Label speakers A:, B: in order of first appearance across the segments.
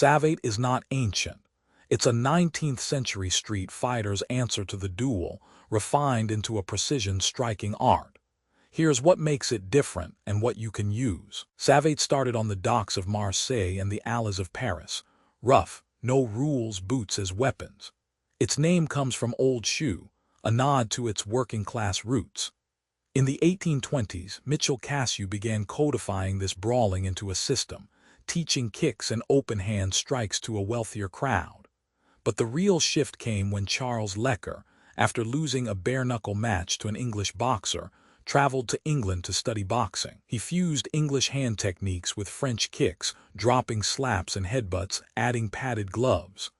A: Savate is not ancient. It's a 19th century street fighter's answer to the duel, refined into a precision striking art. Here's what makes it different and what you can use. Savate started on the docks of Marseille and the alleys of Paris. Rough, no rules boots as weapons. Its name comes from old shoe, a nod to its working-class roots. In the 1820s, Mitchell Cashew began codifying this brawling into a system, teaching kicks and open-hand strikes to a wealthier crowd. But the real shift came when Charles Lecker, after losing a bare-knuckle match to an English boxer, traveled to England to study boxing. He fused English hand techniques with French kicks, dropping slaps and headbutts, adding padded gloves.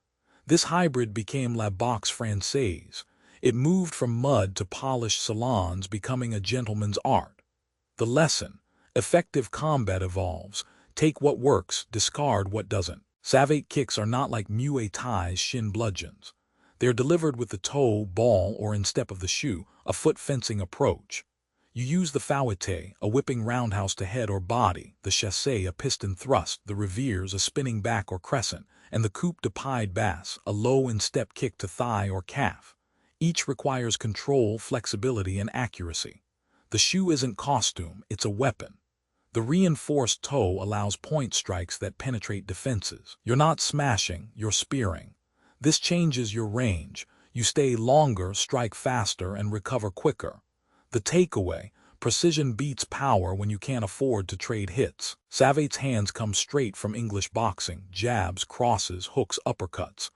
A: This hybrid became la boxe française. It moved from mud to polished salons, becoming a gentleman's art. The lesson: effective combat evolves. Take what works, discard what doesn't. Savate kicks are not like Muay Thai's shin bludgeons. They're delivered with the toe, ball, or instep of the shoe, a foot fencing approach. You use the fouette, a whipping roundhouse to head or body, the chassé, a piston thrust, the reverse, a spinning back or crescent, and the coup de pied basse, a low instep kick to thigh or calf. Each requires control, flexibility, and accuracy. The shoe isn't costume, it's a weapon. The reinforced toe allows point strikes that penetrate defenses. You're not smashing, you're spearing. This changes your range. You stay longer, strike faster, and recover quicker. The takeaway: precision beats power when you can't afford to trade hits. Savate's hands come straight from English boxing: jabs, crosses, hooks, uppercuts.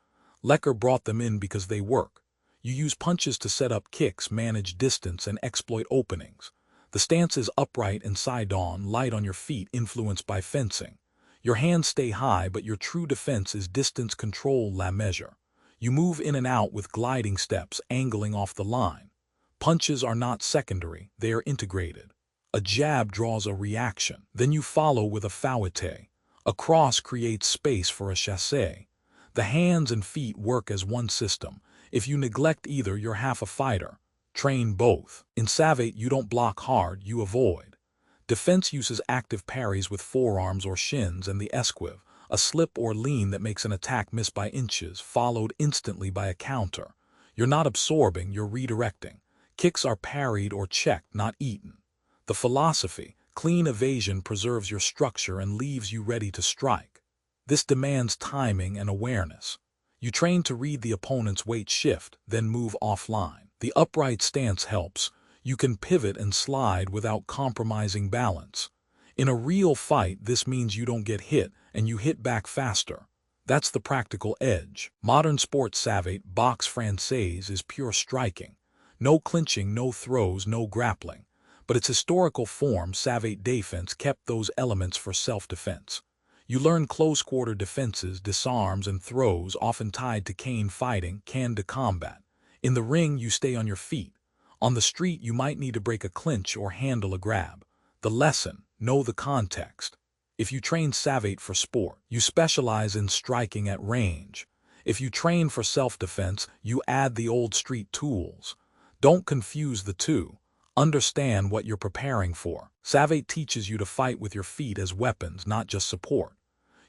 A: Lecker brought them in because they work. You use punches to set up kicks, manage distance, and exploit openings. The stance is upright and side-on, light on your feet, influenced by fencing. Your hands stay high, but your true defense is distance control, la measure. You move in and out with gliding steps, angling off the line. Punches are not secondary, they are integrated. A jab draws a reaction. Then you follow with a fouette. A cross creates space for a chassé. The hands and feet work as one system. If you neglect either, you're half a fighter. Train both. In Savate, you don't block hard, you avoid. Defense uses active parries with forearms or shins, and the esquive, a slip or lean that makes an attack miss by inches, followed instantly by a counter. You're not absorbing, you're redirecting. Kicks are parried or checked, not eaten. The philosophy: clean evasion preserves your structure and leaves you ready to strike. This demands timing and awareness. You train to read the opponent's weight shift, then move offline. The upright stance helps. You can pivot and slide without compromising balance. In a real fight, this means you don't get hit, and you hit back faster. That's the practical edge. Modern sport Savate, boxe française, is pure striking. No clinching, no throws, no grappling. But its historical form, Savate défense, kept those elements for self-defense. You learn close-quarter defenses, disarms, and throws, often tied to cane fighting, can de combat. In the ring, you stay on your feet. On the street, you might need to break a clinch or handle a grab. The lesson: know the context. If you train Savate for sport, you specialize in striking at range. If you train for self-defense, you add the old street tools. Don't confuse the two. Understand what you're preparing for. Savate teaches you to fight with your feet as weapons, not just support.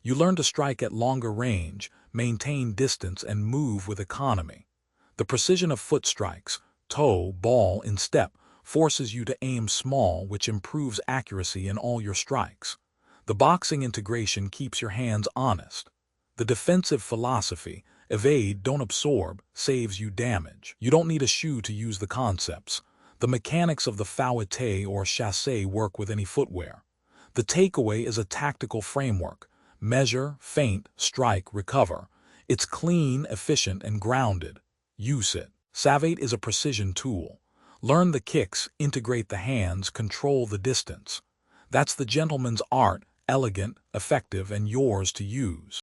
A: You learn to strike at longer range, maintain distance, and move with economy. The precision of foot strikes, toe, ball, instep, forces you to aim small, which improves accuracy in all your strikes. The boxing integration keeps your hands honest. The defensive philosophy: evade, don't absorb, saves you damage. You don't need a shoe to use the concepts. The mechanics of the fouette or chassé work with any footwear. The takeaway is a tactical framework: measure, feint, strike, recover. It's clean, efficient, and grounded. Use it. Savate is a precision tool. Learn the kicks, integrate the hands, control the distance. That's the gentleman's art, elegant, effective, and yours to use.